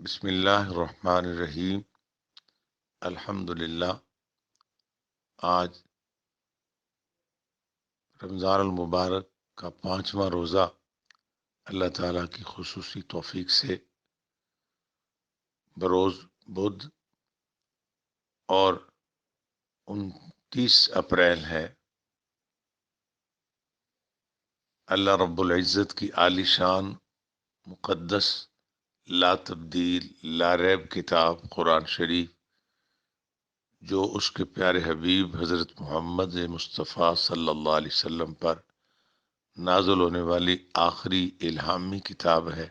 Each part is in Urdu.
بسم اللہ الرحمن الرحیم۔ الحمدللہ۔ آج رمضان المبارک کا 5واں روزہ اللہ تعالیٰ کی خصوصی توفیق سے بروز بدھ اور 29 اپریل ہے۔ اللہ رب العزت کی عالی شان مقدس لا تبدیل لا ریب کتاب قرآن شریف، جو اس کے پیارے حبیب حضرت محمد مصطفیٰ صلی اللہ علیہ وسلم پر نازل ہونے والی آخری الہامی کتاب ہے،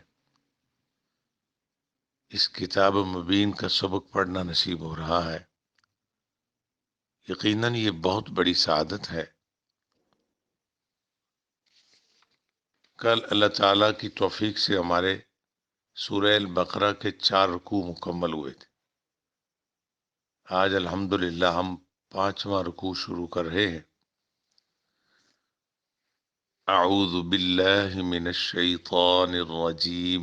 اس کتاب مبین کا سبق پڑھنا نصیب ہو رہا ہے۔ یقیناً یہ بہت بڑی سعادت ہے۔ کل اللہ تعالیٰ کی توفیق سے ہمارے سورہ البقرہ کے 4 رکوع مکمل ہوئے تھے۔ آج الحمدللہ ہم 5واں رکوع شروع کر رہے ہیں۔ اعوذ باللہ من الشیطان الرجیم۔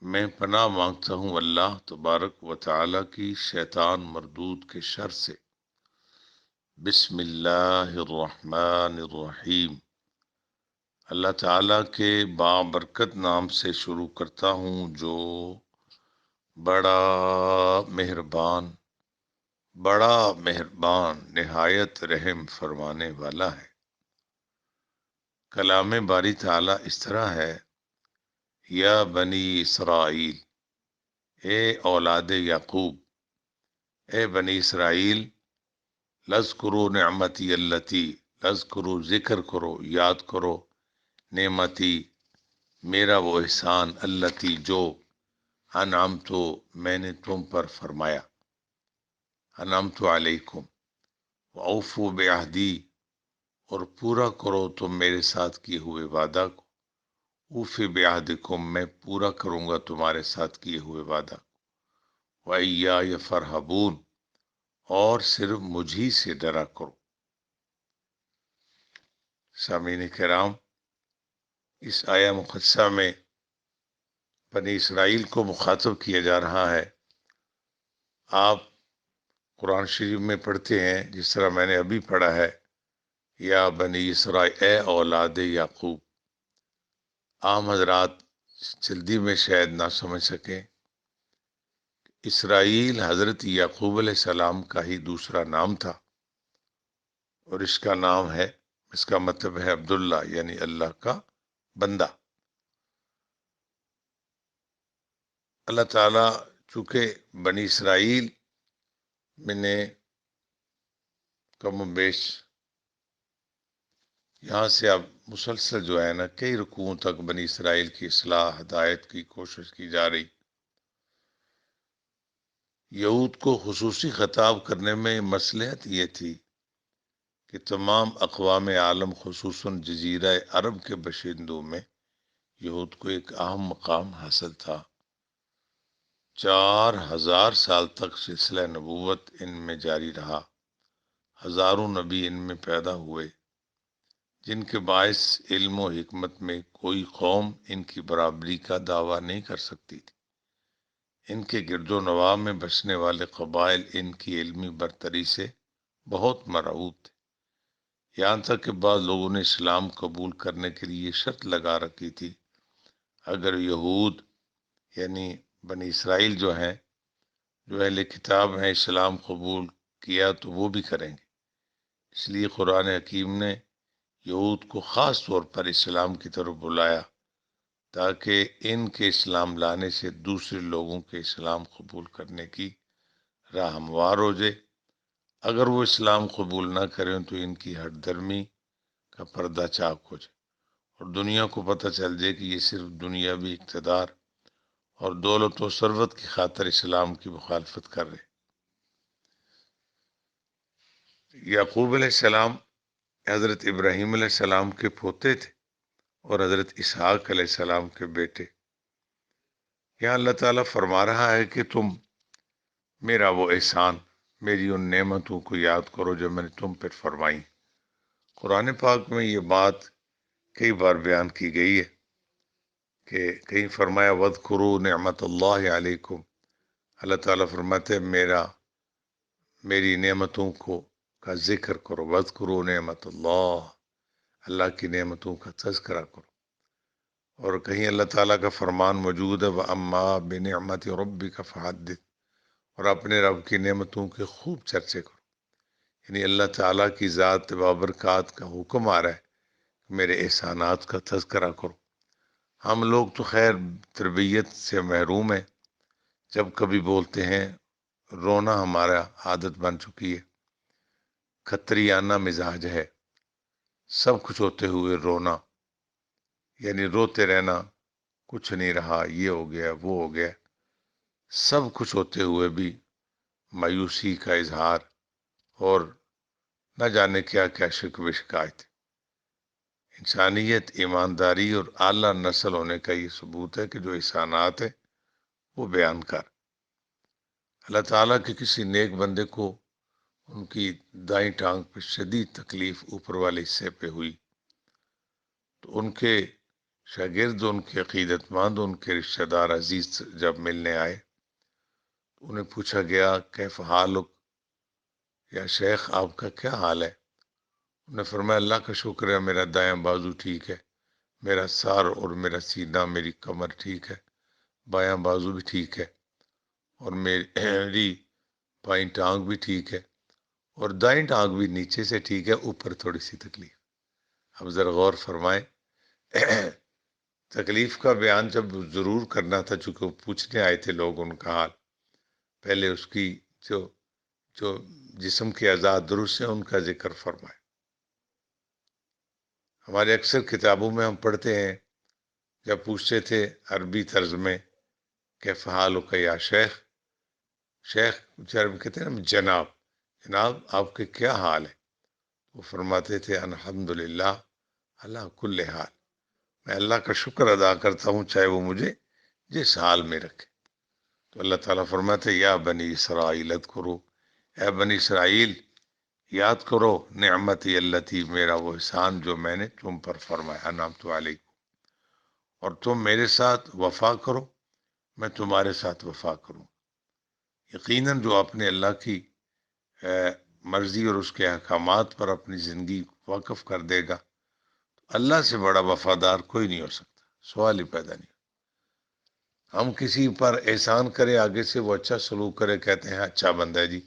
میں پناہ مانگتا ہوں اللہ تبارک و تعالیٰ کی شیطان مردود کے شر سے۔ بسم اللہ الرحمن الرحیم۔ اللہ تعالیٰ کے بابرکت نام سے شروع کرتا ہوں جو بڑا مہربان نہایت رحم فرمانے والا ہے۔ کلام باری تعالیٰ اس طرح ہے: یا بنی اسرائیل، اے اولاد یعقوب، اے بنی اسرائیل، لذکروا نعمتی اللتی، لذکروا ذکر کرو، یاد کرو، نعمتی میرا وہ احسان، اللتی جو، انعمت میں نے تم پر فرمایا، انعمت علیکم، واوفوا بعہدی اور پورا کرو تم میرے ساتھ کیے ہوئے وعدہ کو، اوفی بعہدکم میں پورا کروں گا تمہارے ساتھ کیے ہوئے وعدہ کو، وإیایا فرحبون اور صرف مجھی سے ڈرا کرو۔ سامعین کرام، اس آیہ مقدسہ میں بنی اسرائیل کو مخاطب کیا جا رہا ہے۔ آپ قرآن شریف میں پڑھتے ہیں جس طرح میں نے ابھی پڑھا ہے، یا بنی اسرائیل، اے اولاد یعقوب۔ عام حضرات جلدی میں شاید نہ سمجھ سکیں، اسرائیل حضرت یعقوب علیہ السلام کا ہی دوسرا نام تھا، اور اس کا مطلب ہے عبداللہ، یعنی اللہ کا بندہ۔ اللہ تعالیٰ چونکہ بنی اسرائیل میں نے کم و بیش یہاں سے اب مسلسل جو ہے نا کئی رکوعوں تک بنی اسرائیل کی اصلاح ہدایت کی کوشش کی جا رہی۔ یہود کو خصوصی خطاب کرنے میں مصلحت یہ تھی کہ تمام اقوام عالم خصوصاً جزیرہ عرب کے باشندوں میں یہود کو ایک اہم مقام حاصل تھا۔ 4000 سال تک سلسلہ نبوت ان میں جاری رہا، ہزاروں نبی ان میں پیدا ہوئے، جن کے باعث علم و حکمت میں کوئی قوم ان کی برابری کا دعویٰ نہیں کر سکتی تھی۔ ان کے گرد و نواح میں بسنے والے قبائل ان کی علمی برتری سے بہت مرعوب تھے، یہاں تک کہ بعض لوگوں نے اسلام قبول کرنے کے لیے شرط لگا رکھی تھی، اگر یہود یعنی بنی اسرائیل جو اہل کتاب ہیں اسلام قبول کیا تو وہ بھی کریں گے۔ اس لیے قرآن حکیم نے یہود کو خاص طور پر اسلام کی طرف بلایا تاکہ ان کے اسلام لانے سے دوسرے لوگوں کے اسلام قبول کرنے کی راہ ہموار ہو جائے۔ اگر وہ اسلام قبول نہ کریں تو ان کی ہٹ درمی کا پردہ چاک ہو جائے اور دنیا کو پتہ چل جائے کہ یہ صرف دنیاوی اقتدار اور دولت و ثروت کی خاطر اسلام کی مخالفت کر رہے۔ یعقوب علیہ السلام حضرت ابراہیم علیہ السلام کے پوتے تھے اور حضرت اسحاق علیہ السلام کے بیٹے۔ یہاں اللہ تعالیٰ فرما رہا ہے کہ تم میرا وہ احسان، میری ان نعمتوں کو یاد کرو جو میں نے تم پر فرمائی۔ قرآن پاک میں یہ بات کئی بار بیان کی گئی ہے کہ کہیں فرمایا وذکروا نعمت اللہ علیکم، اللہ تعالیٰ فرماتے ہیں میری نعمتوں کا ذکر کرو، وذکروا نعمت اللہ، اللہ کی نعمتوں کا تذکرہ کرو۔ اور کہیں اللہ تعالیٰ کا فرمان موجود ہے وَأَمَّا بِنِعْمَةِ رَبِّكَ فَحَدِّثْ، اور اپنے رب کی نعمتوں کے خوب چرچے کرو۔ یعنی اللہ تعالیٰ کی ذات بابرکات کا حکم آ رہا ہے کہ میرے احسانات کا تذکرہ کرو۔ ہم لوگ تو خیر تربیت سے محروم ہیں، جب کبھی بولتے ہیں رونا ہمارا عادت بن چکی ہے، کھتریانہ مزاج ہے، سب کچھ ہوتے ہوئے رونا، یعنی روتے رہنا، کچھ نہیں رہا، یہ ہو گیا وہ ہو گیا، سب کچھ ہوتے ہوئے بھی مایوسی کا اظہار اور نہ جانے کیا کیا شکوے شکایت۔ انسانیت، ایمانداری اور اعلیٰ نسل ہونے کا یہ ثبوت ہے کہ جو احسانات ہیں وہ بیان کر۔ اللہ تعالیٰ کے کسی نیک بندے کو ان کی دائیں ٹانگ پہ شدید تکلیف اوپر والے حصے پہ ہوئی، تو ان کے شاگرد، ان کے عقیدت مند، ان کے رشتہ دار عزیز جب ملنے آئے، انہیں پوچھا گیا کیف حالک، یا شیخ آپ کا کیا حال ہے؟ انہوں نے فرمایا اللہ کا شکر ہے، میرا دایاں بازو ٹھیک ہے، میرا سر اور میرا سینہ، میری کمر ٹھیک ہے، بایاں بازو بھی ٹھیک ہے، اور میری بائیں ٹانگ بھی ٹھیک ہے، اور دائیں ٹانگ بھی نیچے سے ٹھیک ہے، اوپر تھوڑی سی تکلیف۔ اب ذرا غور فرمائیں، تکلیف کا بیان جب ضرور کرنا تھا، چونکہ وہ پوچھنے آئے تھے لوگ ان کا حال، پہلے اس کی جو جسم کے اعضاء درست ہیں ان کا ذکر فرمائے۔ ہمارے اکثر کتابوں میں ہم پڑھتے ہیں، جب پوچھتے تھے عربی طرز میں کیف حالک یا شیخ، شیخ بیچارے کہتے ہیں نا جناب آپ کے کیا حال ہے؟ وہ فرماتے تھے الحمدللہ اللہ کل حال، میں اللہ کا شکر ادا کرتا ہوں چاہے وہ مجھے جس حال میں رکھے۔ تو اللہ تعالیٰ فرماتے یا بنی اسرائیل اذکروا، اے بنی اسرائیل یاد کرو نعمتی اللتی، میرا وہ احسان جو میں نے تم پر فرمایا، انعمت علیکم، اور تم میرے ساتھ وفا کرو، میں تمہارے ساتھ وفا کروں۔ یقیناً جو اپنے اللہ کی مرضی اور اس کے احکامات پر اپنی زندگی وقف کر دے گا، اللہ سے بڑا وفادار کوئی نہیں ہو سکتا، سوال ہی پیدا نہیں۔ ہم کسی پر احسان کرے، آگے سے وہ اچھا سلوک کرے، کہتے ہیں اچھا بندہ ہے جی،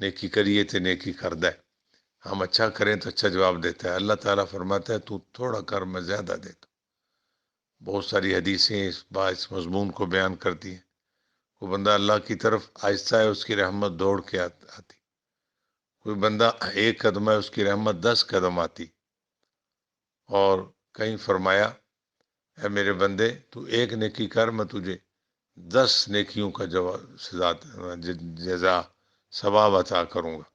نیکی کریے تو نیکی کردا ہے، ہم اچھا کریں تو اچھا جواب دیتا ہے۔ اللہ تعالیٰ فرماتا ہے تو تھوڑا کر میں زیادہ دیتا ہوں۔ بہت ساری حدیثیں اس مضمون کو بیان کرتی ہیں، وہ بندہ اللہ کی طرف آہستہ ہے، اس کی رحمت دوڑ کے آتی، کوئی بندہ ایک قدم ہے، اس کی رحمت 10 قدم آتی۔ اور کہیں فرمایا اے میرے بندے تو ایک نیکی کر، میں تجھے 10 نیکیوں کا جزا ثواب عطا کروں گا۔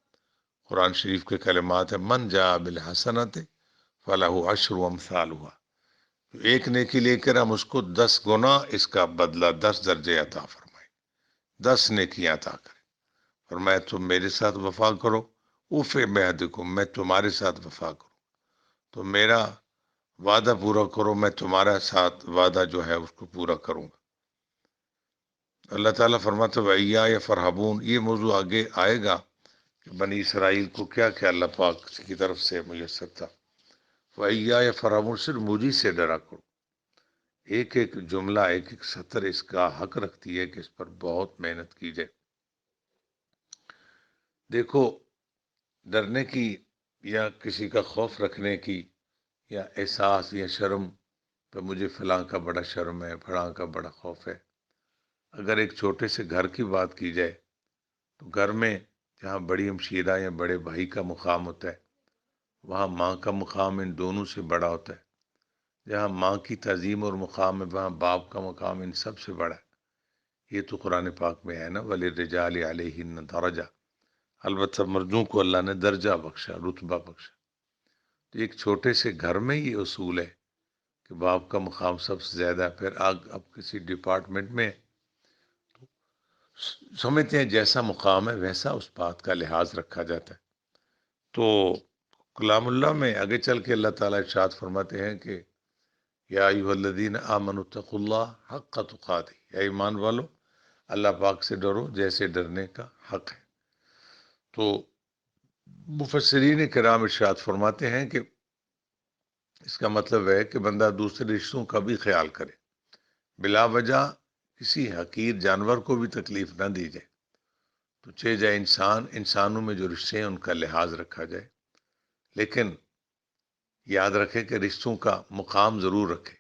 قرآن شریف کے کلمات ہیں من جاء بالحسنۃ فلہ عشر امثالھا، ایک نیکی لے کر ہم اس کو 10 گنا اس کا بدلہ، 10 درجے عطا فرمائے، 10 نیکیاں عطا کریں۔ فرمایا تم میرے ساتھ وفا کرو، اوفِ بعہدکم، میں تمہارے ساتھ وفا کروں، تو میرا وعدہ پورا کرو، میں تمہارا ساتھ وعدہ جو ہے اس کو پورا کروں گا۔ اللہ تعالیٰ فرماتا ہے وَإِيَّايَ فَارْهَبُونَ، یہ موضوع آگے آئے گا کہ بنی اسرائیل کو کیا کیا اللہ پاک کی طرف سے میسر تھا۔ وَإِيَّايَ فَارْهَبُونَ، صرف مجھے سے ڈرا کرو۔ ایک ایک جملہ، ایک ایک سطر اس کا حق رکھتی ہے کہ اس پر بہت محنت کی جائے۔ دیکھو، ڈرنے کی یا کسی کا خوف رکھنے کی یا احساس یا شرم پہ مجھے فلاں کا بڑا شرم ہے، فلاں کا بڑا خوف ہے، اگر ایک چھوٹے سے گھر کی بات کی جائے تو گھر میں جہاں بڑی ہمشیرہ یا بڑے بھائی کا مقام ہوتا ہے، وہاں ماں کا مقام ان دونوں سے بڑا ہوتا ہے۔ جہاں ماں کی تعظیم اور مقام ہے، وہاں باپ کا مقام ان سب سے بڑا ہے۔ یہ تو قرآن پاک میں ہے نا وَلِلرِّجَالِ عَلَيْهِنَّ دَرَجَةٌ، البتہ مردوں کو اللہ نے درجہ بخشا، رتبہ بخشا۔ تو ایک چھوٹے سے گھر میں یہ اصول ہے کہ باپ کا مقام سب سے زیادہ ہے۔ پھر اب کسی ڈپارٹمنٹ میں سمجھتے ہیں جیسا مقام ہے ویسا اس بات کا لحاظ رکھا جاتا ہے۔ تو کلام اللہ میں آگے چل کے اللہ تعالیٰ ارشاد فرماتے ہیں کہ یا ایھا الذین آمنوا اتقوا اللہ حق تقاتہ، یا ایمان والو اللہ پاک سے ڈرو جیسے ڈرنے کا حق ہے۔ تو مفسرین کرام ارشاد فرماتے ہیں کہ اس کا مطلب ہے کہ بندہ دوسرے رشتوں کا بھی خیال کرے، بلا وجہ کسی حقیر جانور کو بھی تکلیف نہ دی جائے، تو چاہے جائے انسانوں میں جو رشتے ہیں ان کا لحاظ رکھا جائے، لیکن یاد رکھے کہ رشتوں کا مقام ضرور رکھے۔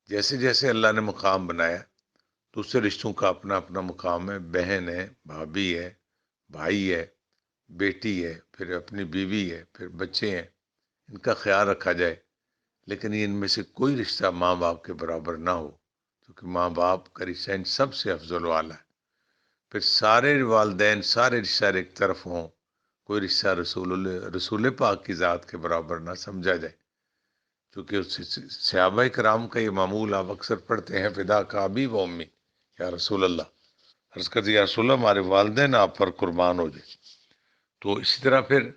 جیسے جیسے اللہ نے مقام بنایا، دوسرے رشتوں کا اپنا اپنا مقام ہے، بہن ہے، بھابھی ہے، بھائی ہے، بیٹی ہے، پھر اپنی بیوی ہے، پھر بچے ہیں، ان کا خیال رکھا جائے، لیکن ان میں سے کوئی رشتہ ماں باپ کے برابر نہ ہو، کیونکہ ماں باپ کا رشتہ ان سب سے افضل و اعلیٰ ہے۔ پھر سارے والدین، سارے رشتہ ایک طرف ہوں، کوئی رشتہ رسول پاک کی ذات کے برابر نہ سمجھا جائے، چونکہ صحابہ کرام کا یہ معمول آپ اکثر پڑھتے ہیں، فدا کا ابی و امی یا رسول اللہ، عرض کر دیا یا رسول اللہ ہمارے والدین آپ پر قربان ہو جائے۔ تو اسی طرح پھر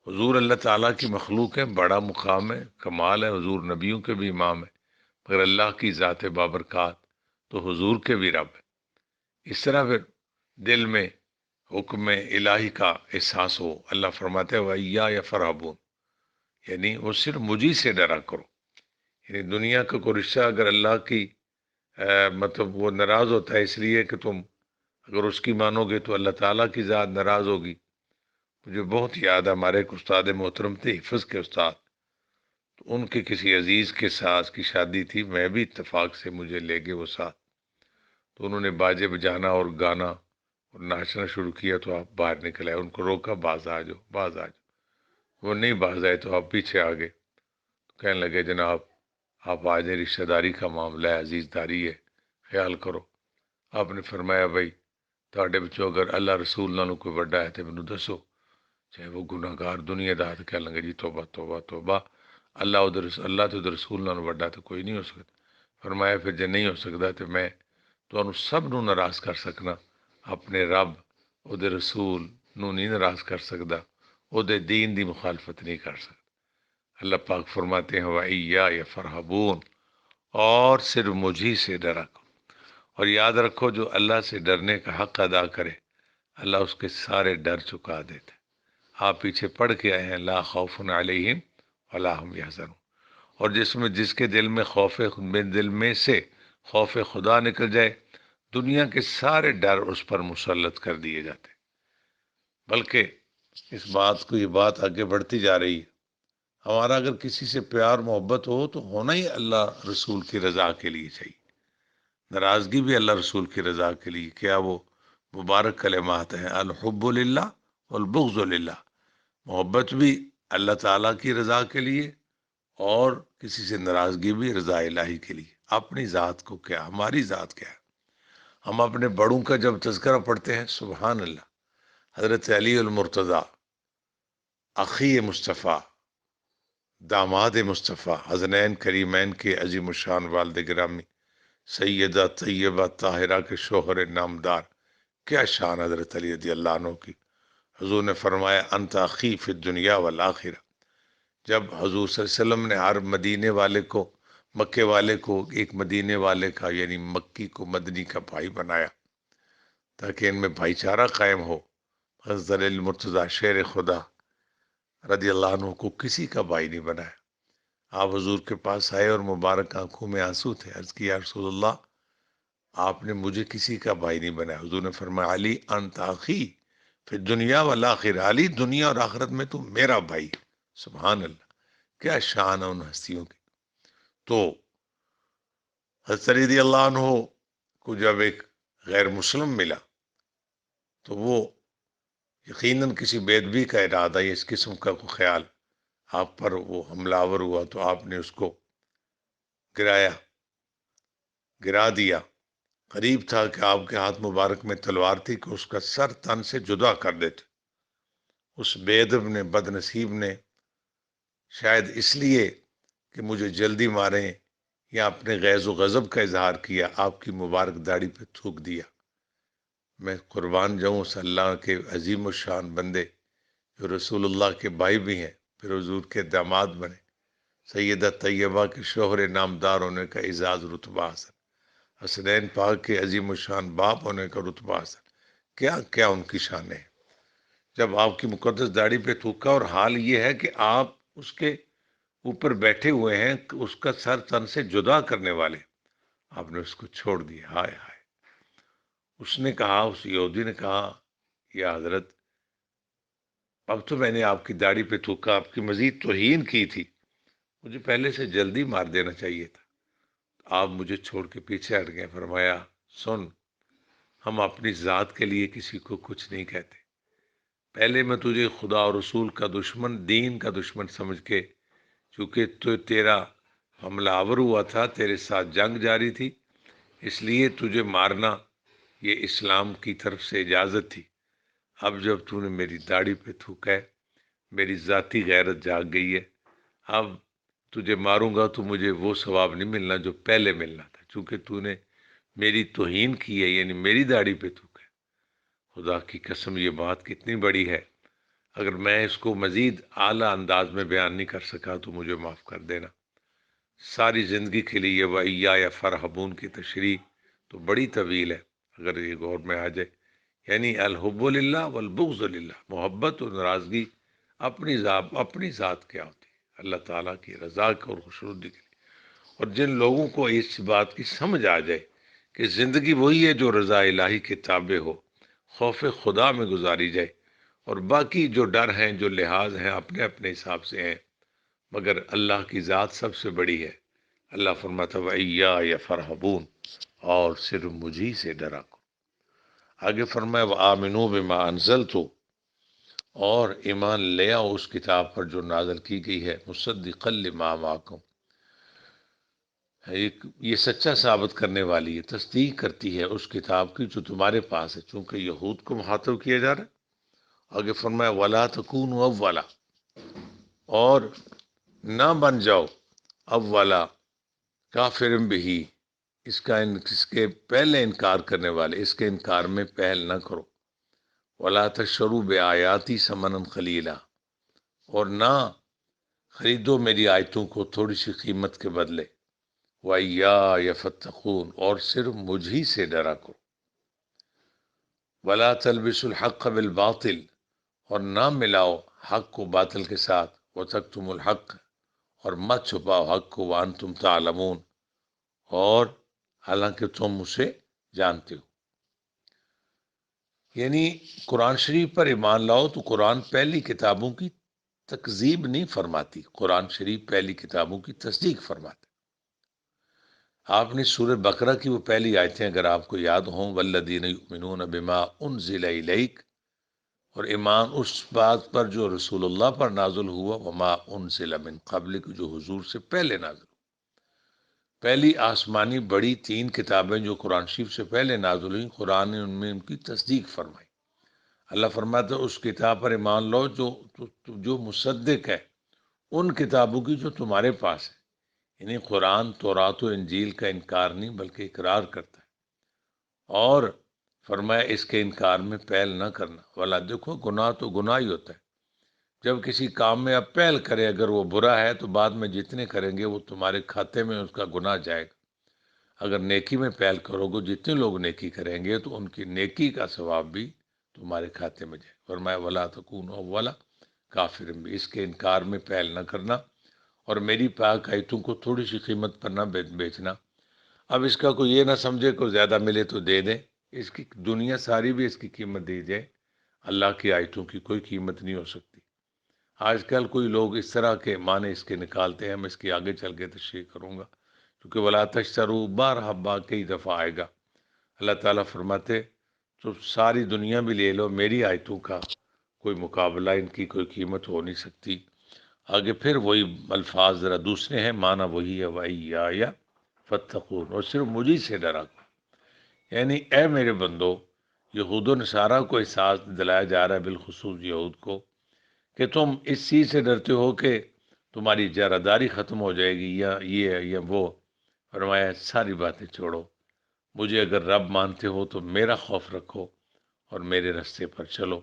حضور اللہ تعالیٰ کی مخلوق ہے، بڑا مقام ہے، کمال ہے، حضور نبیوں کے بھی امام ہے، مگر اللہ کی ذات بابرکات تو حضور کے بھی رب ہے۔ اس طرح پھر دل میں حکم الہی کا احساس ہو، اللہ فرماتے ہیں وَإِيَّايَ فَارْهَبُونِ، یعنی وہ صرف مجھی سے ڈرا کرو۔ یعنی دنیا کا کوئی رشتہ اگر اللہ کی مطلب وہ ناراض ہوتا ہے اس لیے کہ تم اگر اس کی مانو گے تو اللہ تعالیٰ کی ذات ناراض ہوگی۔ مجھے بہت یاد ہے، ہمارے ایک استاد محترم تھے، حفظ کے استاد، تو ان کے کسی عزیز کے ساتھ کی شادی تھی، میں بھی اتفاق سے مجھے لے گئے وہ ساتھ، تو انہوں نے باجے بجانا اور گانا اور ناچنا شروع کیا، تو آپ باہر نکل آئے، ان کو روکا، باز آ جاؤ باز آ جاؤ، وہ نہیں باز آئے تو آپ پیچھے آ گئے، تو کہنے لگے جناب آپ آ جائیں، رشتہ داری کا معاملہ ہے، عزیز داری ہے، خیال کرو۔ آپ نے فرمایا بھائی تھوڑے بچوں اگر اللہ رسول نالوں کوئی بڑا ہے تو مینوں دسو، چاہے وہ گناہ گار دنیا دار، کہنے لگے جی توبہ توبہ توبہ، اللہ تو ادھر رسول نالوں بڑا تو کوئی نہیں ہو سکتا۔ فرمایا پھر جے نہیں ہو سکتا تو میں تمہوں سب نو ناراض کر سکنا، اپنے رب او دے رسول نو نہیں ناراض کر سکتا، او دے دین دی مخالفت نہیں کر سکتا۔ اللہ پاک فرماتے ہیں وَإِيَّايَ فَارْهَبُونِ، اور صرف مجھی سے ڈرا کرو۔ اور یاد رکھو جو اللہ سے ڈرنے کا حق ادا کرے اللہ اس کے سارے ڈر چکا دیتا ہے۔ آپ پیچھے پڑھ کے آئے ہیں لا خوف علیہم ولا هم یحزنون، اور جس کے دل میں دل میں سے خوف خدا نکل جائے، دنیا کے سارے ڈر اس پر مسلط کر دیے جاتے۔ بلکہ اس یہ بات آگے بڑھتی جا رہی ہے، ہمارا اگر کسی سے پیار محبت ہو تو ہونا ہی اللہ رسول کی رضا کے لیے چاہیے، ناراضگی بھی اللہ رسول کی رضا کے لیے۔ کیا وہ مبارک کلمات ہیں، الحب للہ والبغض للہ، محبت بھی اللہ تعالیٰ کی رضا کے لیے اور کسی سے ناراضگی بھی رضا الہی کے لیے۔ اپنی ذات کو کیا، ہماری ذات کیا ہے، ہم اپنے بڑوں کا جب تذکرہ پڑھتے ہیں سبحان اللہ، حضرت علی المرتضیٰ، اخی مصطفیٰ، داماد مصطفیٰ، حسنین کریمین کے عظیم الشان والد گرامی سیدہ طیبہ طاہرہ کے شوہر نامدار، کیا شان حضرت علی رضی اللہ عنہ کی۔ حضور نے فرمایا انت اخی فی الدنیا والآخرہ، جب حضور صلی اللہ علیہ وسلم نے ہر مدینے والے کو، مکے والے کو ایک مدینے والے کا یعنی مکی کو مدنی کا بھائی بنایا تاکہ ان میں بھائی چارہ قائم ہو، حضرت علی المرتضیٰ شیر خدا رضی اللہ عنہ کو کسی کا بھائی نہیں بنایا۔ آپ حضور کے پاس آئے اور مبارک آنکھوں میں آنسو تھے، عرض کیا یا رسول اللہ آپ نے مجھے کسی کا بھائی نہیں بنایا۔ حضور نے فرمایا علی انت اخی پھر دنیا والآخرہ، علی دنیا اور آخرت میں تو میرا بھائی۔ سبحان اللہ، کیا شان ہے ان ہستیوں کی۔ تو حضرت علی رضی اللہ عنہ کو جب ایک غیر مسلم ملا تو وہ یقیناً کسی بےدبی کا ارادہ یا اس قسم کا کوئی خیال آپ پر وہ حملہ آور ہوا تو آپ نے اس کو گرا دیا۔ قریب تھا کہ آپ کے ہاتھ مبارک میں تلوار تھی کہ اس کا سر تن سے جدا کر دیتے۔ اس بے ادب نے، بد نصیب نے شاید اس لیے کہ مجھے جلدی ماریں یا اپنے غیظ و غضب کا اظہار کیا، آپ کی مبارک داڑھی پہ تھوک دیا۔ میں قربان جاؤں اس اللہ کے عظیم الشان بندے جو رسول اللہ کے بھائی بھی ہیں، پھر حضور کے داماد بنے، سیدہ طیبہ کے شوہر نامدار ہونے کا اعزاز رتبہ حاصل، حسنین پاک کے عظیم الشان باپ ہونے کا رتبہ حاصل، کیا کیا ان کی شان ہے۔ جب آپ کی مقدس داڑھی پہ تھوکا اور حال یہ ہے کہ آپ اس کے اوپر بیٹھے ہوئے ہیں، اس کا سر تن سے جدا کرنے والے، آپ نے اس کو چھوڑ دیا، ہائے ہائے۔ اس نے کہا، اس یہودی نے کہا، یا حضرت اب تو میں نے آپ کی داڑھی پہ تھوکا، آپ کی مزید توہین کی تھی، مجھے پہلے سے جلدی مار دینا چاہیے تھا، آپ مجھے چھوڑ کے پیچھے ہٹ گئے۔ فرمایا سن، ہم اپنی ذات کے لیے کسی کو کچھ نہیں کہتے، پہلے میں تجھے خدا اور رسول کا دشمن، دین کا دشمن سمجھ کے، چونکہ تو تیرا حملہ آور ہوا تھا، تیرے ساتھ جنگ جاری تھی، اس لیے تجھے مارنا یہ اسلام کی طرف سے اجازت تھی۔ اب جب تو نے میری داڑھی پہ تھوکا ہے، میری ذاتی غیرت جاگ گئی ہے، اب تجھے ماروں گا تو مجھے وہ ثواب نہیں ملنا جو پہلے ملنا تھا، چونکہ تو نے میری توہین کی ہے، یعنی میری داڑھی پہ تھوکا ہے۔ خدا کی قسم یہ بات کتنی بڑی ہے، اگر میں اس کو مزید اعلیٰ انداز میں بیان نہیں کر سکا تو مجھے معاف کر دینا۔ ساری زندگی کے لیے وَإِيَّايَ فَارْهَبُونَ کی تشریح تو بڑی طویل ہے، اگر یہ غور میں آ جائے، یعنی الحب للہ والبغض للہ، محبت اور ناراضگی اپنی ذات کیا ہوتی ہے، اللہ تعالیٰ کی رضا اور خوشنودی کے لیے۔ اور جن لوگوں کو اس بات کی سمجھ آ جائے کہ زندگی وہی ہے جو رضا الہی کے تابع ہو، خوف خدا میں گزاری جائے، اور باقی جو ڈر ہیں، جو لحاظ ہیں، اپنے اپنے حساب سے ہیں، مگر اللہ کی ذات سب سے بڑی ہے۔ اللہ فرماتا وَإِيَّايَ فَارْهَبُونَ، اور صرف مجھی سے ڈرا کرو۔ آگے فرمایا وَآمِنُوا بِمَا أَنزَلْتُ، اور ایمان لے آؤ اس کتاب پر جو نازل کی گئی ہے، مصدقا لما معکم، یہ سچا ثابت کرنے والی ہے، تصدیق کرتی ہے اس کتاب کی جو تمہارے پاس ہے، چونکہ یہود کو مخاطب کیا جا رہا ہے۔ آگے فرمایا وَلَا تَكُونُوا أَوَّلَ، اور نہ بن جاؤ اولا کافر بھی، اس کے پہلے انکار کرنے والے، اس کے انکار میں پہل نہ کرو۔ وَلَا تَشْتَرُوا بِآيَاتِي ثَمَنًا قَلِيلًا، اور نہ خریدو میری آیتوں کو تھوڑی سی قیمت کے بدلے۔ وَإِيَّايَ فَاتَّقُونِ، اور صرف مجھی سے ڈرا کرو۔ وَلَا تَلْبِسُوا الْحَقَّ بِالْبَاطِلِ، اور نہ ملاؤ حق کو باطل کے ساتھ۔ وَتَكْتُمُوا الْحَقَّ، اور مت چھپاؤ حق کو، وَأَنْتُمْ تَعْلَمُونَ، اور حالانکہ تم اسے جانتے ہو۔ یعنی قرآن شریف پر ایمان لاؤ تو قرآن پہلی کتابوں کی تکذیب نہیں فرماتی، قرآن شریف پہلی کتابوں کی تصدیق فرماتی۔ آپ نے سورہ بقرہ کی وہ پہلی آیتیں اگر آپ کو یاد ہوں، والذین یؤمنون بما انزل الیک، اور ایمان اس بات پر جو رسول اللہ پر نازل ہوا، وما انزل من قبلک، جو حضور سے پہلے نازل ہوا۔ پہلی آسمانی بڑی تین کتابیں جو قرآن شریف سے پہلے نازل ہوئیں، قرآن نے ان میں ان کی تصدیق فرمائی۔ اللہ فرماتا ہے اس کتاب پر ایمان لو جو مصدق ہے ان کتابوں کی جو تمہارے پاس ہے، یعنی قرآن، تورات و انجیل کا انکار نہیں بلکہ اقرار کرتا ہے، اور فرمایا اس کے انکار میں پہل نہ کرنا۔ والا دیکھو گناہ تو گناہ ہی ہوتا ہے، جب کسی کام میں آپ پہل کریں اگر وہ برا ہے تو بعد میں جتنے کریں گے وہ تمہارے کھاتے میں اس کا گناہ جائے گا۔ اگر نیکی میں پہل کرو گے، جتنے لوگ نیکی کریں گے تو ان کی نیکی کا ثواب بھی تمہارے کھاتے میں جائے۔ فرمایا ولا تکونوا اولا کافر بھی، اس کے انکار میں پہل نہ کرنا، اور میری پاک آیتوں کو تھوڑی سی قیمت پر نہ بیچنا۔ اب اس کا کوئی یہ نہ سمجھے کہ زیادہ ملے تو دے دیں، اس کی دنیا ساری بھی اس کی قیمت دی جائے، اللہ کی آیتوں کی کوئی قیمت نہیں ہو سکتی۔ آج کل کوئی لوگ اس طرح کے معنی اس کے نکالتے ہیں، میں اس کی آگے چل کے تشریح کروں گا، کیونکہ ولا تشتروا، بارہا کئی دفعہ آئے گا۔ اللہ تعالیٰ فرماتے تو ساری دنیا بھی لے لو، میری آیتوں کا کوئی مقابلہ، ان کی کوئی قیمت ہو نہیں سکتی۔ آگے پھر وہی الفاظ ذرا دوسرے ہیں، معنی وہی ہے وَإِيَّايَ فَاتَّقُونَ، اور صرف مجھی سے ڈرا کرو۔ یعنی اے میرے بندو، یہود و نصارہ کو احساس دلایا جا رہا ہے، بالخصوص یہود کو، کہ تم اس چیز سے ڈرتے ہو کہ تمہاری جارحداری ختم ہو جائے گی، یا یہ ہے یا وہ۔ فرمایا ساری باتیں چھوڑو، مجھے اگر رب مانتے ہو تو میرا خوف رکھو اور میرے راستے پر چلو،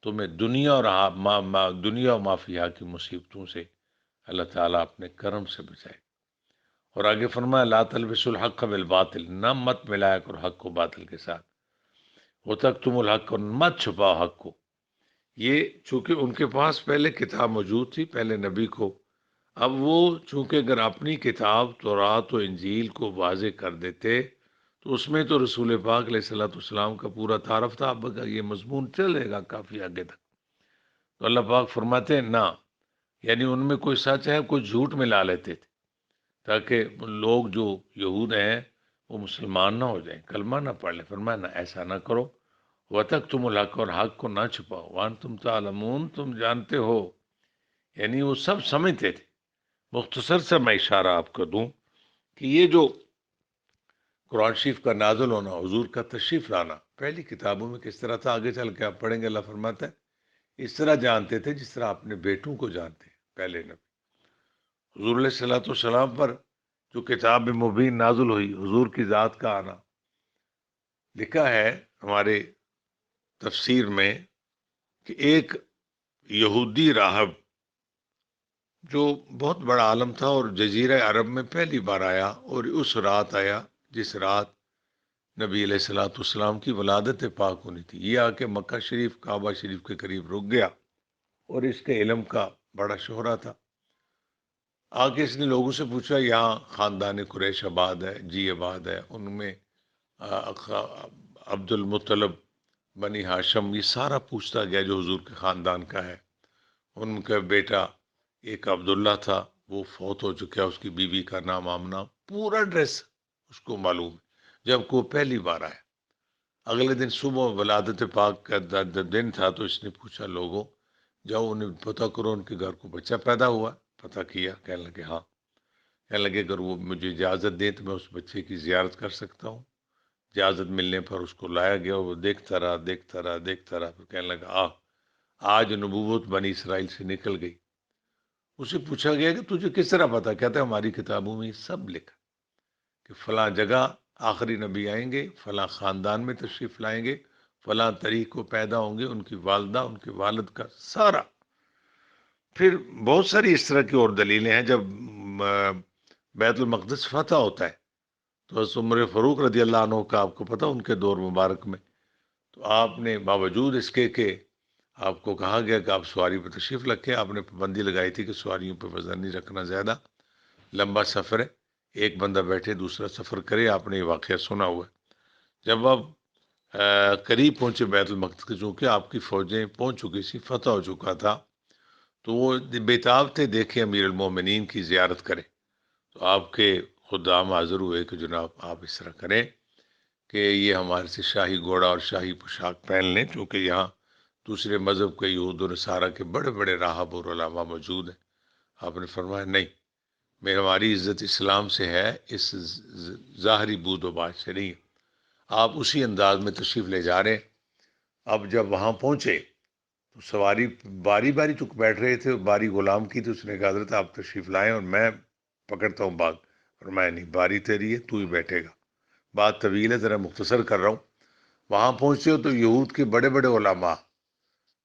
تمہیں دنیا اور دنیا و ما فیہا کی مصیبتوں سے اللہ تعالیٰ اپنے کرم سے بچائے۔ اور آگے فرمایا لا تلبسوا الحق بالباطل، نہ مت ملایا کرو حق کو باطل کے ساتھ، وتکتموا الحق، اور مت چھپاؤ حق کو۔ یہ چونکہ ان کے پاس پہلے کتاب موجود تھی، پہلے نبی کو، اب وہ چونکہ اگر اپنی کتاب تورات و انجیل کو واضح کر دیتے تو اس میں تو رسول پاک علیہ الصلوۃ والسلام کا پورا تعارف تھا، اب یہ مضمون چلے گا کافی آگے تک۔ تو اللہ پاک فرماتے ہیں نہ، یعنی ان میں کوئی سچ ہے کوئی جھوٹ ملا لیتے تھے تاکہ لوگ جو یہود ہیں وہ مسلمان نہ ہو جائیں، کلمہ نہ پڑھ لیں۔ فرمایا نہ، ایسا نہ کرو، وَتَكْتُمُ الْحَقَّ، اور حق کو نہ چھپاؤ، وَأَنْتُمْ تَعْلَمُونَ، تم جانتے ہو، یعنی وہ سب سمجھتے تھے۔ مختصر سے میں اشارہ آپ کو دوں کہ یہ جو قرآن شریف کا نازل ہونا، حضور کا تشریف لانا، پہلی کتابوں میں کس طرح تھا آگے چل کے آپ پڑھیں گے، اللہ فرماتا ہے اس طرح جانتے تھے جس طرح اپنے بیٹوں کو جانتے ہیں۔ پہلے نبی حضور علیہ الصلوۃ والسلام پر جو کتاب مبین نازل ہوئی، حضور کی ذات کا آنا، لکھا ہے ہمارے تفسیر میں کہ ایک یہودی راہب جو بہت بڑا عالم تھا اور جزیرہ عرب میں پہلی بار آیا، اور اس رات آیا جس رات نبی علیہ الصلوۃ والسلام کی ولادت پاک ہونی تھی۔ یہ آ کے مکہ شریف، کعبہ شریف کے قریب رک گیا، اور اس کے علم کا بڑا شہرہ تھا۔ آگے اس نے لوگوں سے پوچھا یہاں خاندان قریش آباد ہے؟ جی آباد ہے۔ ان میں عبد المطلب، بنی ہاشم، یہ سارا پوچھتا گیا جو حضور کے خاندان کا ہے۔ ان کا بیٹا ایک عبداللہ تھا، وہ فوت ہو چکا، اس کی بیوی کا نام آمنہ، پورا ڈریس اس کو معلوم ہے، جب کو پہلی بار آیا۔ اگلے دن صبح ولادت پاک کا دن تھا، تو اس نے پوچھا لوگوں جاؤ انہیں پتہ کرو ان کے گھر کو بچہ پیدا ہوا۔ پتہ کیا، کہنے لگے ہاں، کہنے لگے اگر وہ مجھے اجازت دیں تو میں اس بچے کی زیارت کر سکتا ہوں۔ اجازت ملنے پر اس کو لایا گیا، وہ دیکھتا رہا دیکھتا رہا دیکھتا رہا، پھر کہنے لگا آج نبوت بنی اسرائیل سے نکل گئی۔ اسے پوچھا گیا کہ تجھے کس طرح پتا؟ کہتا ہے ہماری کتابوں میں یہ سب لکھا کہ فلاں جگہ آخری نبی آئیں گے، فلاں خاندان میں تشریف لائیں گے، فلاں طریق کو پیدا ہوں گے، ان کی والدہ، ان کے والد کا سارا۔ پھر بہت ساری اس طرح کی اور دلیلیں ہیں۔ جب بیت المقدس فتح ہوتا ہے تو حضرت عمر فاروق رضی اللہ عنہ کا آپ کو پتہ، ان کے دور مبارک میں تو آپ نے باوجود اس کے کہ آپ کو کہا گیا کہ آپ سواری پہ تشریف رکھیں، آپ نے پابندی لگائی تھی کہ سواریوں پہ وزن نہیں رکھنا، زیادہ لمبا سفر ہے، ایک بندہ بیٹھے دوسرا سفر کرے، آپ نے یہ واقعہ سنا ہوا ہے۔ جب آپ قریب پہنچے بیت المقدس کے، چونکہ آپ کی فوجیں پہنچ چکی تھی، فتح ہو چکا تھا، تو وہ بےتاب تھے دیکھیں امیر المومنین کی زیارت کریں۔ تو آپ کے خدام حاضر ہوئے کہ جناب آپ اس طرح کریں کہ یہ ہمارے سے شاہی گھوڑا اور شاہی پوشاک پہن لیں، چونکہ یہاں دوسرے مذہب کے یہود و نصارہ کے بڑے بڑے راہب اور علماء موجود ہیں۔ آپ نے فرمایا نہیں، ہماری عزت اسلام سے ہے، اس ظاہری بود و باش سے نہیں۔ آپ اسی انداز میں تشریف لے جا رہے ہیں۔ اب جب وہاں پہنچے تو سواری باری باری چک بیٹھ رہے تھے، باری غلام کی، تو اس نے کہا حضرت آپ تشریف لائیں اور میں پکڑتا ہوں باغ۔ فرمایا نہیں، باری تیری ہے، تو ہی بیٹھے گا۔ بات طویل ہے، ذرا مختصر کر رہا ہوں۔ وہاں پہنچے ہو تو یہود کے بڑے بڑے علماء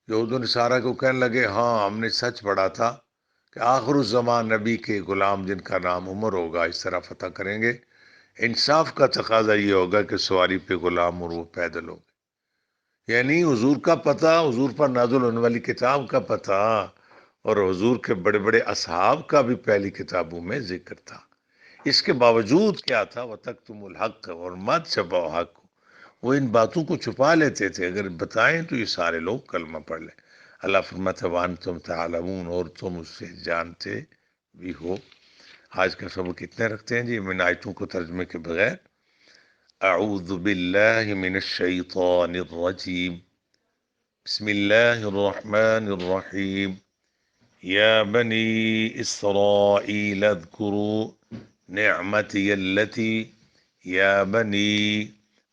یہود و نصارہ کو کہنے لگے ہاں ہم نے سچ پڑھا تھا کہ آخر الزمان نبی کے غلام جن کا نام عمر ہوگا اس طرح فتح کریں گے۔ انصاف کا تقاضا یہ ہوگا کہ سواری پہ غلام اور وہ پیدل ہوگا، یعنی حضور کا پتہ، حضور پر نازل ہونے والی کتاب کا پتہ، اور حضور کے بڑے بڑے اصحاب کا بھی پہلی کتابوں میں ذکر تھا۔ اس کے باوجود کیا تھا، وَتَكْتُمُ الْحَقَّ، اور مت چھپاؤ حق کو۔ وہ ان باتوں کو چھپا لیتے تھے، اگر بتائیں تو یہ سارے لوگ کلمہ پڑھ لیں۔ اللہ فرماتا ہے وَأَنْتُمْ تَعْلَمُونَ، اور تم اس سے جانتے بھی ہو۔ آج کا سبق کتنے رکھتے ہیں جی من آیتوں کو ترجمے کے بغیر؟ اعوذ باللہ من الشیطان الرجیم، بسم اللہ الرحمن الرحیم، یا بنی اسرائیل اذکروا نعمتی اللتی، یا بنی،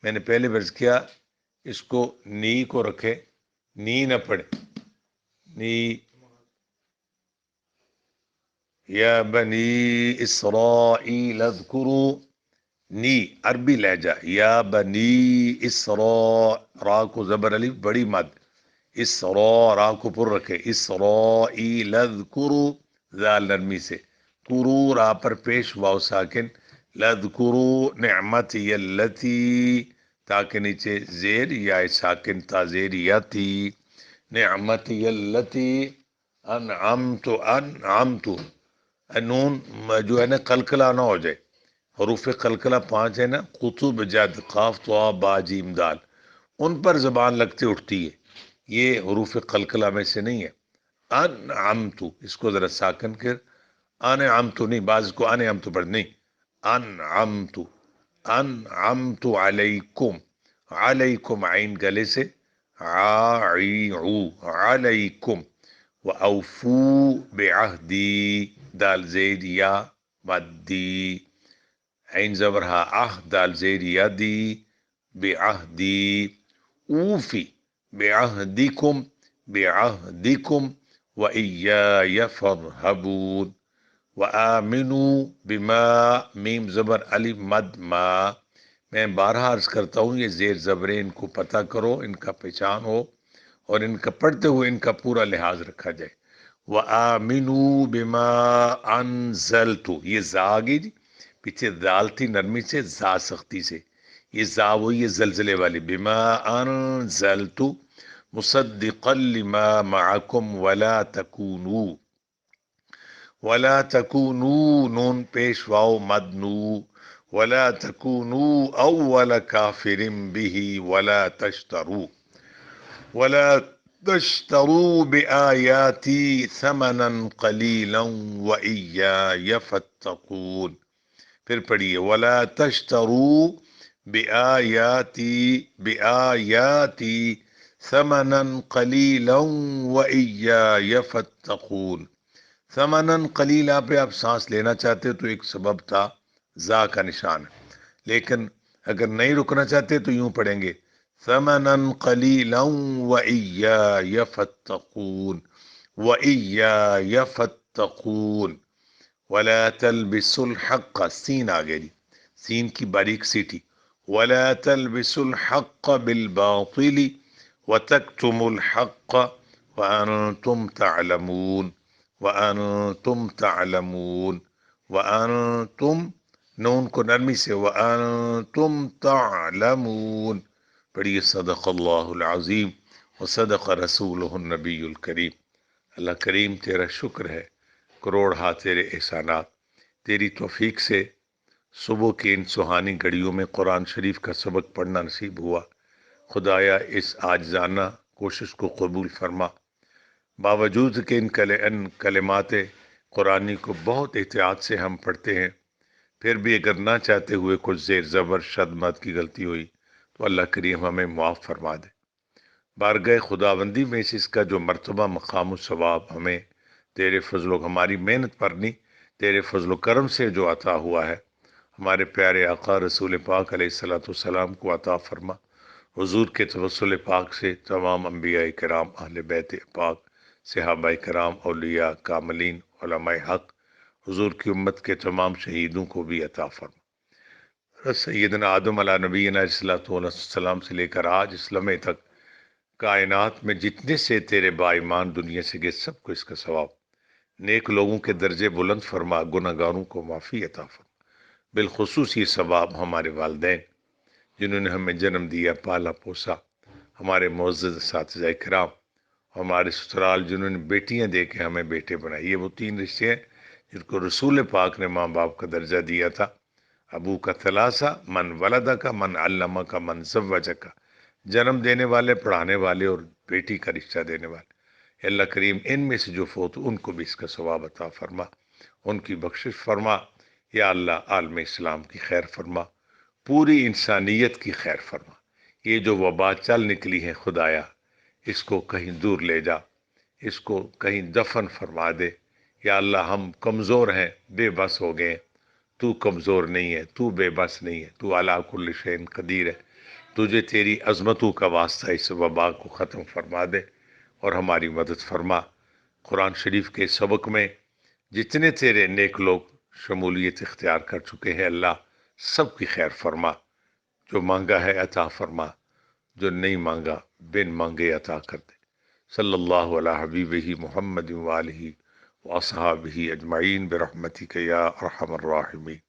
میں نے پہلے برز کیا اس کو نی کو رکھے، نی نہ پڑھے، نی، یا بنی اسرائیل اذکروا، نی عربی لہجہ، یا بنی را کو زبر الف بڑی مد، اسرا را کو پر رکھے، اسرائیل اذکروا زال نرمی سے، کرو را پر پیش واو ساکن، لذکرو نعمتی اللتی، تا کے نیچے زیر یا ساکن تا زیر یا تی، نعمتی اللتی انعمت، نون جو ہے نا قلقلہ نہ ہو جائے، حروف قلقلہ 5 ہے نا، قطب جد قاف تو با جیم دال، ان پر زبان لگتی اٹھتی ہے، یہ حروف قلقلہ میں سے نہیں ہے۔ انعمت، اس کو ذرا ساکن کر، انعمت نہیں، بعض کو انعمت پڑھ نہیں، انعمت، انعمت علیکم، علیکم عین گلے سے، عائعو علیکم، وَأَوْفُوا بِعَهْدِي دال زید یا مدی، عین زبر ہا دال زید یا دی، بعہدی، اوفی بعہدکم، بعہدکم وَإِيَّايَ فَارْهَبُونَ، وَآمِنُوا بِمَا، میم زبر الف مد ما، میں بارہا عرض کرتا ہوں یہ زیر زبریں ان کو پتہ کرو، ان کا پہچان ہو، اور ان کا پڑھتے ہوئے ان کا پورا لحاظ رکھا جائے۔ وَآمِنُوا بِمَا أَنزَلْتُ، یہ زا آگی جی، پیچھے دال تھی نرمی سے، زا سختی سے، یہ زا وہی ہے زلزلے والی، بِمَا أَنزَلْتُ مُصَدِّقًا لِمَا مَعَكُمْ وَلَا تَكُونُوا، وَلَا تَكُونُوا نون پیش واو مد نو، وَلَا تَكُونُوا أَوَّلَ كَافِرٍ بِهِ وَلَا تَشْتَرُوا، وَلَا تَشْتَرُوا بِآيَاتِي ثَمَنًا قَلِيلًا وَإِيَّايَ فَاتَّقُونَ، پھر پڑھیے، وَلَا تَشْتَرُوا بِآيَاتِي ثَمَنًا قَلِيلًا وَإِيَّايَ فَاتَّقُونَ، ثمناً قلیلا پہ آپ سانس لینا چاہتے تو ایک سبب تھا، زا کا نشان ہے، لیکن اگر نہیں رکنا چاہتے تو یوں پڑھیں گے، ثمناً قلیلا وإیایا فاتقون، وإیایا فاتقون، ولا تلبسوا الحق، سین آگے جی، سین کی باریک سیٹی، ولا تلبسوا الحق بالباطل وتكتموا الحق وأنتم تعلمون، وَأَنْتُمْ تَعْلَمُونَ، وَأَنْتُمْ نون کو نرمی سے، وَأَنْتُمْ تَعْلَمُونَ، پڑھیے، صدق اللہ العظیم وصدق رسولہ النبی الکریم۔ اللہ کریم تیرا شکر ہے، کروڑ ہاں تیرے احسانات، تیری توفیق سے صبح کی ان سہانی گھڑیوں میں قرآن شریف کا سبق پڑھنا نصیب ہوا۔ خدایا اس عاجزانہ کوشش کو قبول فرما، باوجود کہ ان کلمات قرآنی کو بہت احتیاط سے ہم پڑھتے ہیں، پھر بھی اگر نہ چاہتے ہوئے کچھ زیر زبر شد مد کی غلطی ہوئی تو اللہ کریم ہمیں معاف فرما دے۔ بارگاہ خداوندی میں اس کا جو مرتبہ مقام و ثواب ہمیں تیرے فضل و ہماری محنت پر نہیں، تیرے فضل و کرم سے جو عطا ہوا ہے، ہمارے پیارے آقا رسول پاک علیہ الصلوۃ والسلام کو عطا فرما۔ حضور کے توسل پاک سے تمام انبیاء کرام، اہل بیت پاک، صحابہ کرام، اولیاء کاملین، علماء حق، حضور کی امت کے تمام شہیدوں کو بھی عطا فرما۔ سیدنا آدم علیہ نبینا علیہ السلام سے لے کر آج اس لمحے تک کائنات میں جتنے سے تیرے با ایمان دنیا سے گئے، سب کو اس کا ثواب، نیک لوگوں کے درجے بلند فرما، گناہ گاروں کو معافی عطا فرما۔ بالخصوص یہ ثواب ہمارے والدین جنہوں نے ہمیں جنم دیا، پالا پوسا، ہمارے معزز اساتذہ کرام، ہمارے سسرال جنہوں نے بیٹیاں دے کے ہمیں بیٹے بنائے، یہ وہ 3 رشتے ہیں جن کو رسول پاک نے ماں باپ کا درجہ دیا تھا، ابو کا ثلاثہ، من ولدہ کا، من علمہ کا، من زوجہ کا، جنم دینے والے، پڑھانے والے، اور بیٹی کا رشتہ دینے والے۔ اللہ کریم ان میں سے جو فوت ان کو بھی اس کا ثواب عطا فرما، ان کی بخشش فرما، یا اللہ عالم اسلام کی خیر فرما، پوری انسانیت کی خیر فرما۔ یہ جو وبا چل نکلی ہے خدایا، اس کو کہیں دور لے جا، اس کو کہیں دفن فرما دے۔ یا اللہ ہم کمزور ہیں، بے بس ہو گئے، تو کمزور نہیں ہے، تو بے بس نہیں ہے، تو علی کل شیء قدیر ہے، تجھے تیری عظمتوں کا واسطہ اس وبا کو ختم فرما دے اور ہماری مدد فرما۔ قرآن شریف کے سبق میں جتنے تیرے نیک لوگ شمولیت اختیار کر چکے ہیں، اللہ سب کی خیر فرما، جو مانگا ہے عطا فرما، جو نہیں مانگا بن مانگے عطا کر دے۔ صلی اللہ علیہ حبیبہ محمد وآلہ وأصحابه أجمعين برحمتك يا أرحم الراحمين.